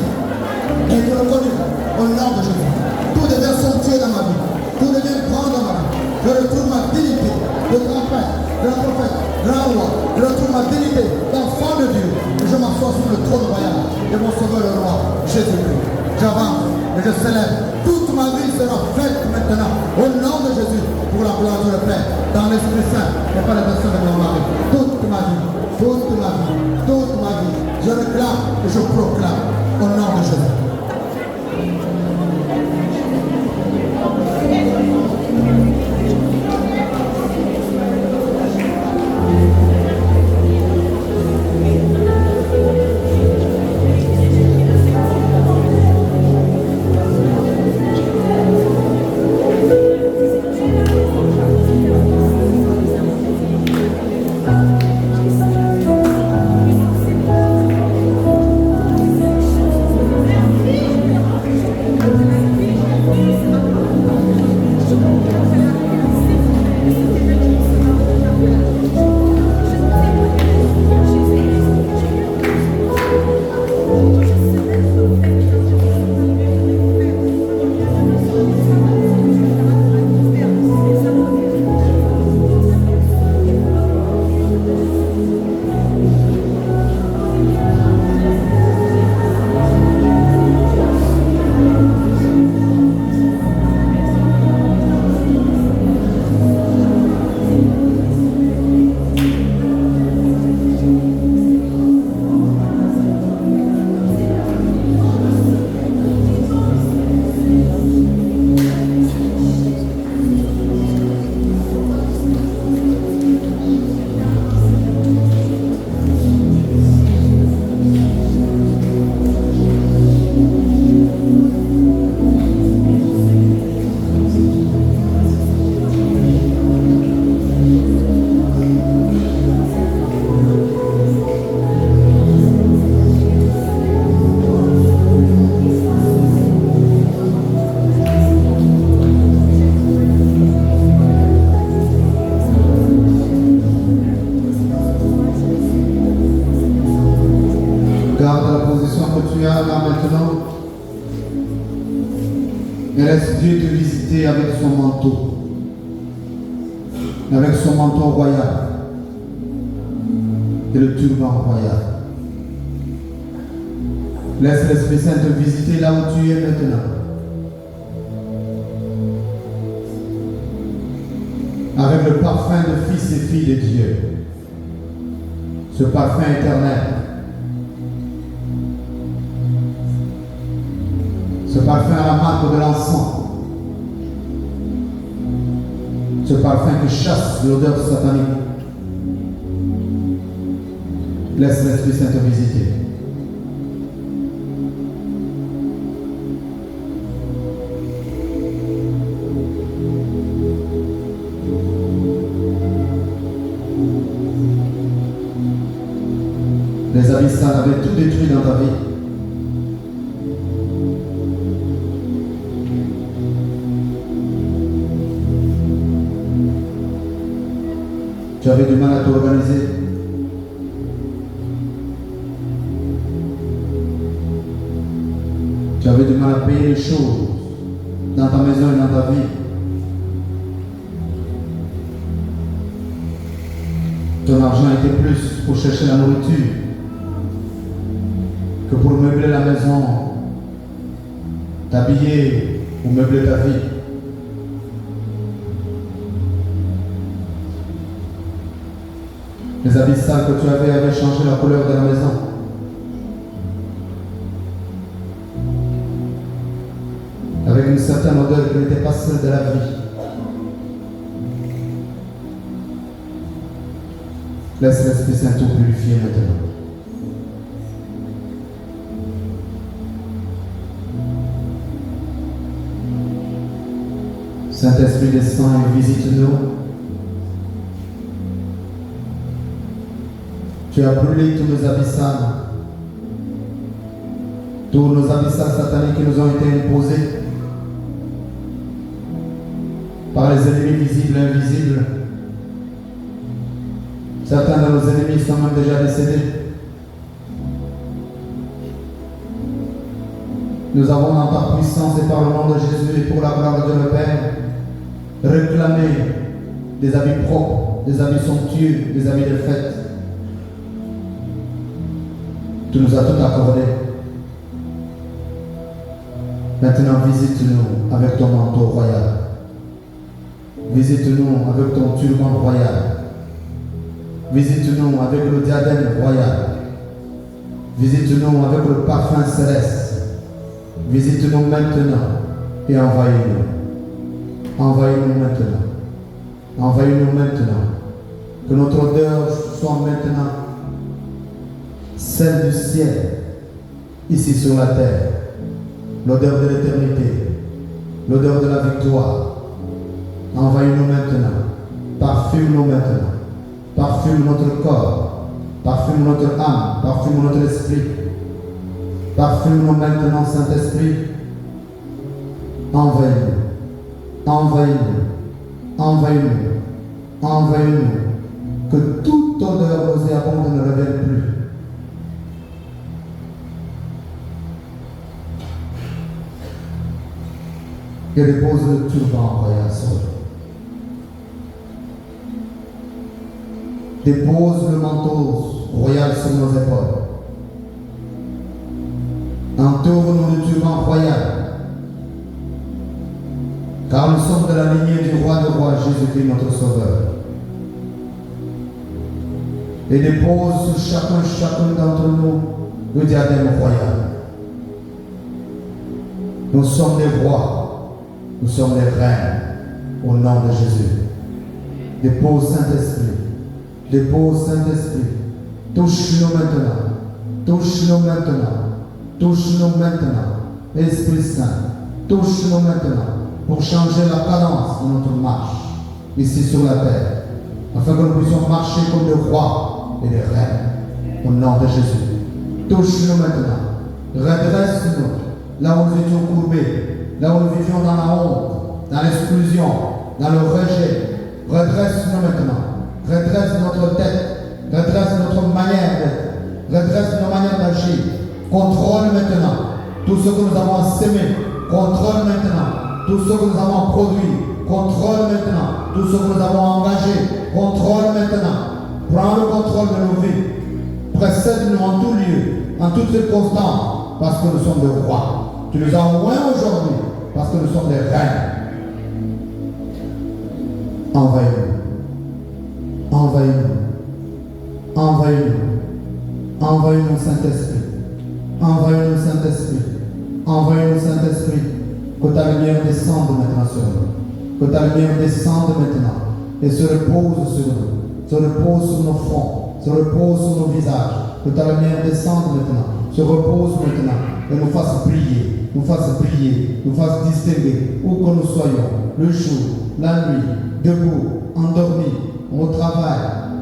Et être reconnu au nom de Jésus. Tout devient somptueux dans ma vie. Tout devient grand dans ma vie. Je retrouve ma dignité de grand père, de grand prophète, grand roi. Je retrouve ma dignité d'enfant de Dieu. Et je m'assois sur le trône royal de mon sauveur le roi, Jésus-Christ. J'avance et je célèbre. Toute ma vie sera faite maintenant au nom de Jésus pour la gloire de Père, dans l'Esprit Saint et par la personne de mon mari. Toute ma vie, toute ma vie, toute ma vie, je réclame et je proclame au nom de Jésus. Garde la position que tu as là maintenant. Et laisse Dieu te visiter avec son manteau. Avec son manteau royal. Et le turban royal. Laisse l'Esprit Saint te visiter là où tu es maintenant. Avec le parfum de fils et filles de Dieu. Ce parfum éternel. Ce parfum à la marque de l'encens. Ce parfum qui chasse l'odeur satanique. Laisse l'Esprit Saint te visiter. Les abyssales avaient tout détruit dans ta vie. Tu avais du mal à t'organiser. Tu avais du mal à payer les choses dans ta maison et dans ta vie. Ton argent était plus pour chercher la nourriture que pour meubler la maison, t'habiller ou meubler ta vie. Les abyssales que tu avais avaient changé la couleur de la maison. Avec une certaine odeur qui n'était pas celle de la vie. Laisse l'Esprit Saint tout purifier maintenant. Saint-Esprit descend et visite-nous. Tu as brûlé tous nos abyssales. Tous nos abyssales sataniques qui nous ont été imposés par les ennemis visibles et invisibles. Certains de nos ennemis sont même déjà décédés. Nous avons dans ta puissance et par le nom de Jésus et pour la gloire de le Père réclamé des habits propres, des habits somptueux, des habits de fête. Tu nous as tout accordé. Maintenant, visite-nous avec ton manteau royal. Visite-nous avec ton turban royal. Visite-nous avec le diadème royal. Visite-nous avec le parfum céleste. Visite-nous maintenant et envahis-nous. Envahis-nous maintenant. Envahis-nous maintenant. Que notre odeur soit maintenant celle du ciel, ici sur la terre. L'odeur de l'éternité. L'odeur de la victoire. Envahis-nous maintenant. Parfume-nous maintenant. Parfume notre corps. Parfume notre âme. Parfume notre esprit. Parfume-nous maintenant, Saint-Esprit. Envahis-nous. Envahis-nous. Envahis-nous. Envahis-nous. Que toute odeur nauséabonde ne revienne plus. Et dépose le turban royal sur nous. Dépose le manteau royal sur nos épaules. Entoure-nous le turban royal. Car nous sommes de la lignée du roi de rois, Jésus-Christ notre Sauveur. Et dépose sur chacun d'entre nous le diadème royal. Nous sommes des rois. Nous sommes les reines au nom de Jésus. Dépose Saint-Esprit. Dépose Saint-Esprit. Touche-nous maintenant. Touche-nous maintenant. Touche-nous maintenant. Esprit Saint, touche-nous maintenant pour changer la cadence de notre marche ici sur la terre. Afin que nous puissions marcher comme des rois et des reines au nom de Jésus. Touche-nous maintenant. Redresse-nous là où nous étions courbés. Là où nous vivions dans la honte, dans l'exclusion, dans le rejet. Redresse-nous maintenant. Redresse notre tête. Redresse notre manière d'être. Redresse nos manières d'agir. contrôle maintenant. Tout ce que nous avons sémé, contrôle maintenant. Tout ce que nous avons produit, contrôle maintenant. Tout ce que nous avons engagé, contrôle maintenant. Prends le contrôle de nos vies. Précède-nous en tout lieu, en toutes circonstances, parce que nous sommes des rois. Tu nous as envoyés aujourd'hui, parce que nous sommes des reines. Envahis-nous. Envahis-nous. Envahis-nous. Envahis-nous, Saint-Esprit. Envahis-nous, Saint-Esprit. Envahis-nous, Saint-Esprit. Que ta lumière descende maintenant sur nous. Que ta lumière descende maintenant et se repose sur nous. Se repose sur nos fronts. Se repose sur nos visages. Que ta lumière descende maintenant. Se repose maintenant et nous fasse briller. Nous fasse briller. Nous fasse distinguer où que nous soyons. Le jour, la nuit, debout, endormi, au travail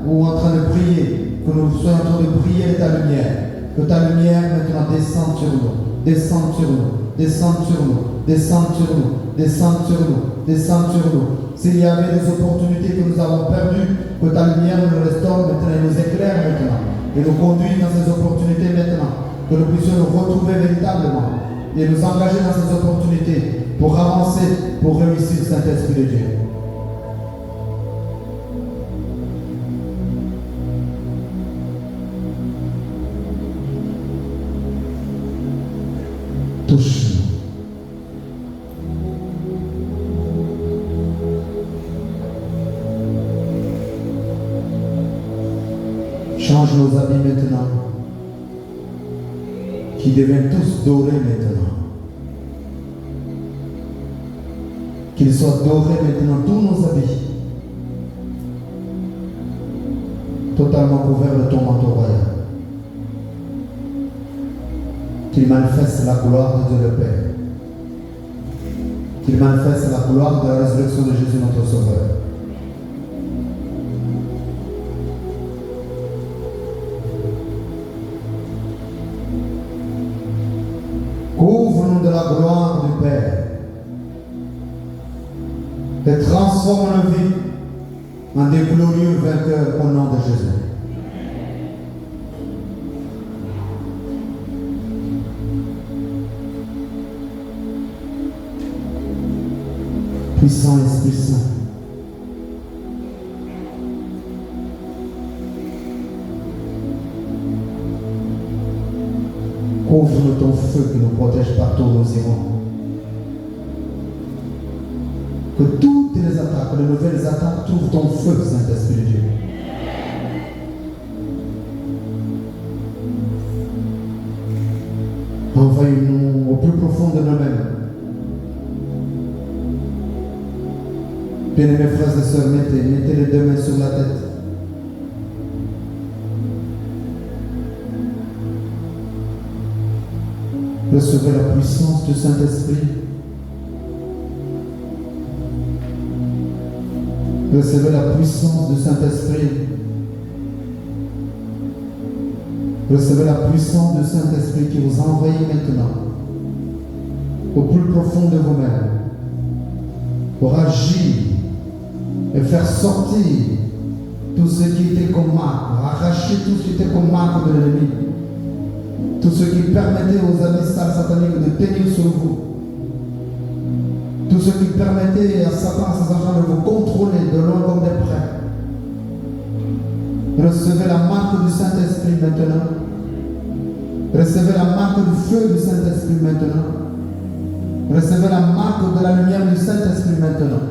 ou en train de prier. Que nous soyons en train de prier de ta lumière. Que ta lumière maintenant descende sur nous. Descende sur nous. Descende sur nous. Descende sur nous. Descende sur nous. Descende sur nous. S'il y avait des opportunités que nous avons perdues, que ta lumière nous restaure maintenant et nous éclaire maintenant. Et nous conduit dans ces opportunités maintenant. Que nous puissions nous retrouver véritablement. Et nous engager dans ces opportunités pour avancer, pour réussir, Saint-Esprit de Dieu. Touche-nous. Change nos habits maintenant, qui deviennent tous dorés maintenant. Qu'ils soient dorés maintenant, tous nos habits, totalement couverts de ton manteau royal. Qu'il manifeste la gloire de Dieu le Père. Qu'il manifeste la gloire de la résurrection de Jésus notre Sauveur. Couvre-nous de la gloire du Père. Et transforme nos vies en des glorieux vainqueurs au nom de Jésus. Puissant Esprit Saint. Couvre-nous ton feu qui nous protège partout où nous irons. Que toutes les attaques, que les nouvelles attaques trouvent ton feu, Saint-Esprit de Dieu. Envahis-nous au plus profond de nous-mêmes. Bien-aimés frères et sœurs, mettez les deux mains sur la tête. Recevez la puissance du Saint-Esprit. Recevez la puissance du Saint-Esprit. Recevez la puissance du Saint-Esprit qui vous envahit maintenant, au plus profond de vous-même, pour agir et faire sortir tout ce qui était comme marque, arracher tout ce qui était comme marque de l'ennemi, tout ce qui permettait aux amis sataniques de tenir sur vous, tout ce qui permettait à Satan, à ses agents de vous contrôler de loin comme des près. Recevez la marque du Saint-Esprit maintenant. Recevez la marque du feu du Saint-Esprit maintenant. Recevez la marque de la lumière du Saint-Esprit maintenant.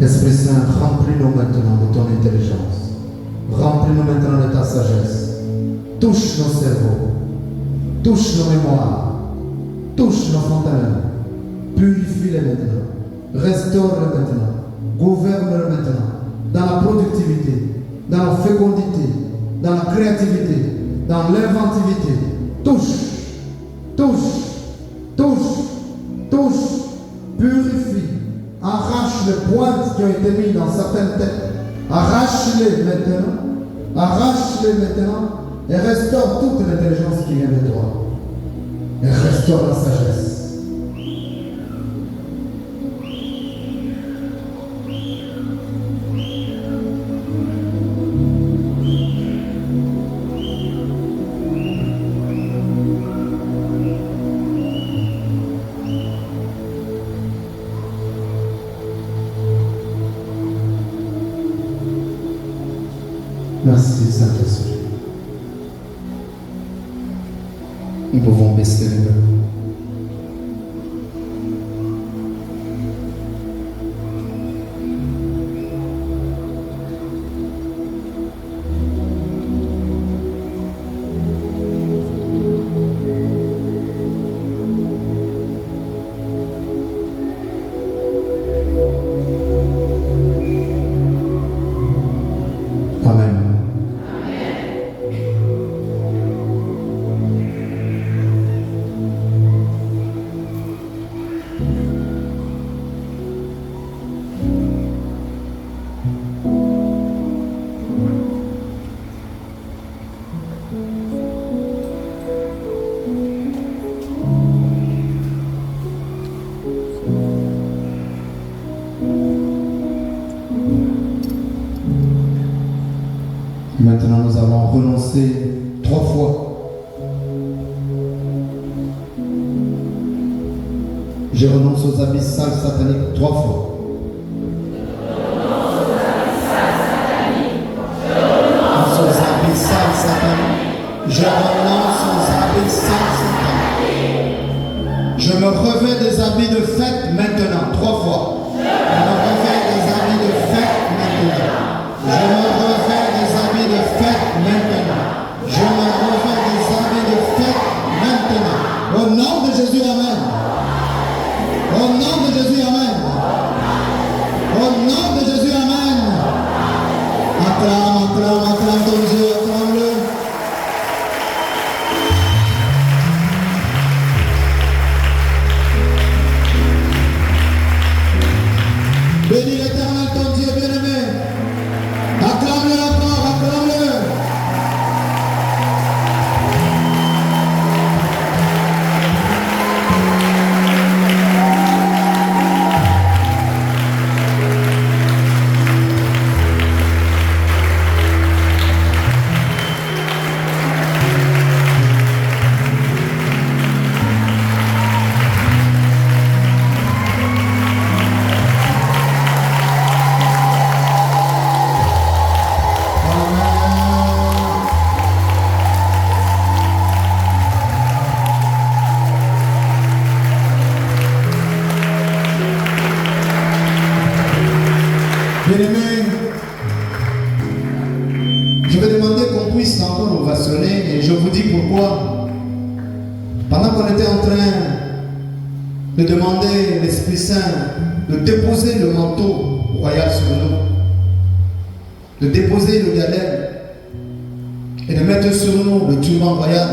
Esprit Saint, remplis-nous maintenant de ton intelligence. Remplis-nous maintenant de ta sagesse. Touche nos cerveaux. Touche nos mémoires. Touche nos fontaines. Purifie-les maintenant. Restaure-les maintenant. Gouverne-les maintenant. Dans la productivité, dans la fécondité, dans la créativité, dans l'inventivité. Touche. Touche. Touche. Touche. Purifie. Arrache les pointes qui ont été mises dans certaines têtes. Arrache-les maintenant. Arrache-les maintenant. Et restaure toute l'intelligence qui vient de toi. Et restaure la sagesse. Merci Saint-Esprit. Nous pouvons baisser les mains. Maintenant, nous allons renoncer 3 fois. Je renonce aux habits sales sataniques 3 fois. Je renonce aux habits sales sataniques. Je me revêts des habits de fête maintenant, 3 fois. Je me revêts des habits de fête maintenant. Je me revêts des habits de fête maintenant. Je me revêts des habits de fête maintenant. Au nom de Jésus, amen. Au nom de Jésus, amen. Au nom de Jésus, amen. Acclame, acclame, acclame ton Dieu, acclame-le. Bénis l'Éternel, ton Dieu bien-aimé. Acclame-le encore, acclame-le. Bien-aimés, je vais demander qu'on puisse encore ovationner et je vous dis pourquoi. Pendant qu'on était en train de demander l'Esprit Saint de déposer le manteau royal sur nous, de déposer le diadème et de mettre sur nous le turban royal,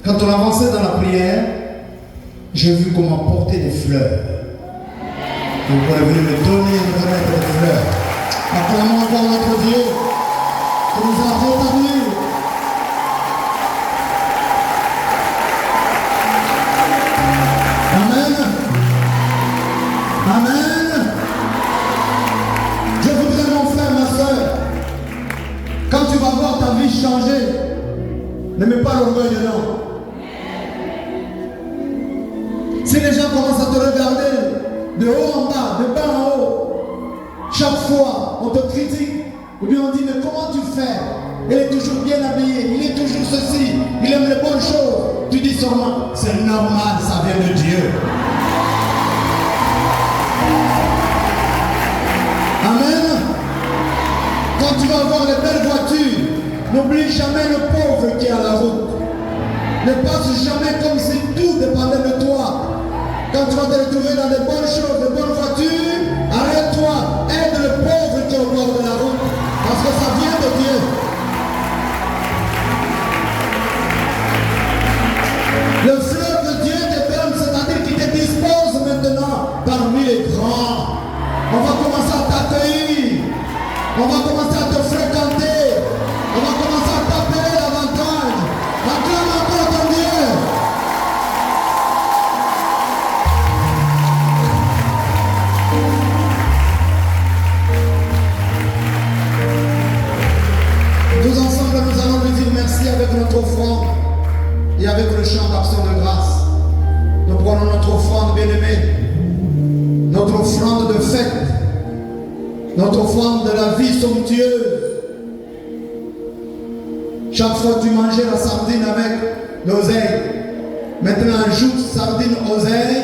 quand on avançait dans la prière, j'ai vu comment porter des fleurs. Vous pouvez venir me donner et me remettre des fleurs. Acclamons encore notre Dieu qui nous a rétablis. Amen. Amen. Je voudrais, mon frère, ma soeur, quand tu vas voir ta vie changer, ne mets pas l'orgueil dedans. Si les gens commencent à te regarder de haut en bas, de bas en haut, chaque fois on te critique, ou bien on dit mais comment tu fais? Il est toujours bien habillé, il est toujours ceci, il aime les bonnes choses. Tu dis seulement, c'est normal, ça vient de Dieu. Amen. Quand tu vas voir les belles voitures, n'oublie jamais le pauvre qui est à la route. Ne passe jamais comme si tout dépendait de toi. Quand tu vas te retrouver dans de bonnes choses, de bonnes voitures, arrête-toi, aide le pauvre qui est au bord de la route, parce que ça vient de Dieu. Le fleuve de Dieu te donne, c'est-à-dire qu'il te dispose maintenant parmi les grands. On va commencer à t'accueillir, on va commencer à te fréquenter, on va commencer à t'appeler davantage. Acclame encore ton Dieu. Tous ensemble, nous allons lui dire merci avec notre offrande et avec le chant d'action de grâce. Nous prenons notre offrande bien-aimée, notre offrande de fête, notre offrande de la vie somptueuse, Chaque fois que tu mangeais la sardine avec l'oseille, maintenant ajoute sardine, oseille,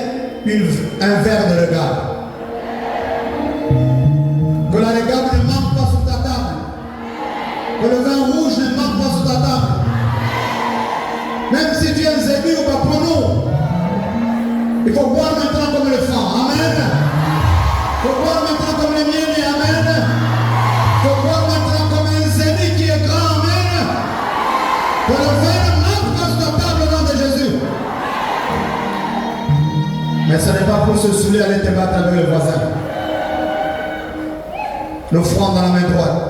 un verre de regard. Que la regard ne manque pas sur ta table. Que le vin rouge ne manque pas sur ta table. Même si tu es zébi ou pas pour nous, il faut boire maintenant comme le sang. Amen. Il faut boire maintenant comme les miens. Amen. Il faut boire maintenant comme un zébi qui est grand. Amen. Que le vin ne manque pas sur ta table au nom de Jésus. Mais ce n'est pas pour se saouler aller te battre avec le voisin. L'offrande dans la main droite.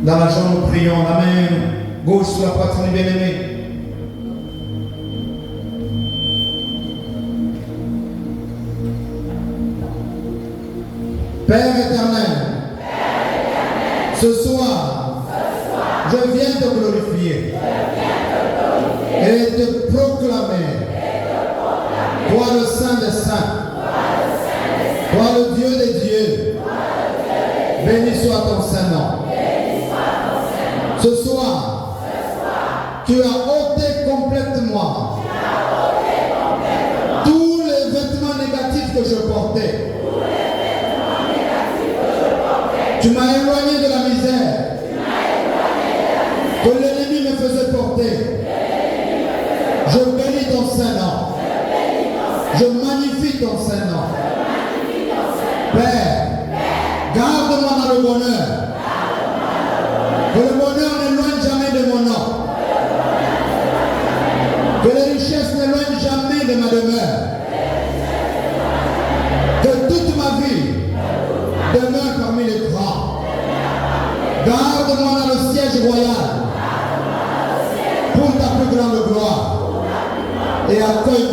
Dans la jambe, nous prions. La main gauche sur la poitrine du bien-aimé. Père éternel, ce soir, je viens te glorifier et te proclamer, toi le Saint des Saints, toi le Dieu des dieux, béni soit ton Saint-Nom. Ce soir, tu as ôté complètement tous les vêtements négatifs que je portais. Tu m'as éloigné de la misère que l'ennemi me faisait porter. Je bénis ton Saint-Nom. Je magnifie ton Saint-Nom. Père, garde-moi dans le bonheur. Que le bonheur n'éloigne jamais de mon nom. Que les richesses n'éloignent jamais de ma demeure. Que toute ma vie demeure parmi les grands. Garde-moi dans le siège royal pour ta plus grande gloire. Et accueille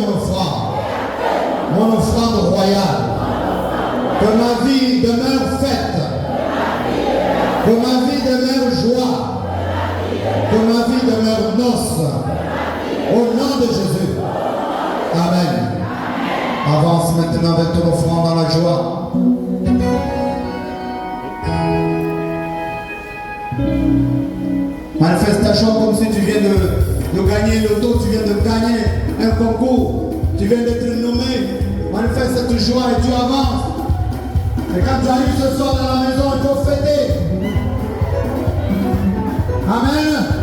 mon offrande royale. Que ma vie demeure faite. Que ma vie demeure joie. Que ma vie demeure noce. Au nom de Jésus. Amen. Avance maintenant avec ton offrande dans la joie. Manifeste ta joie comme si tu viens de gagner l'auto, tu viens de gagner un concours, tu viens d'être nommé. Manifeste ta joie et tu avances. Et quand tu arrives ce soir dans la maison, il faut fêter. Amen.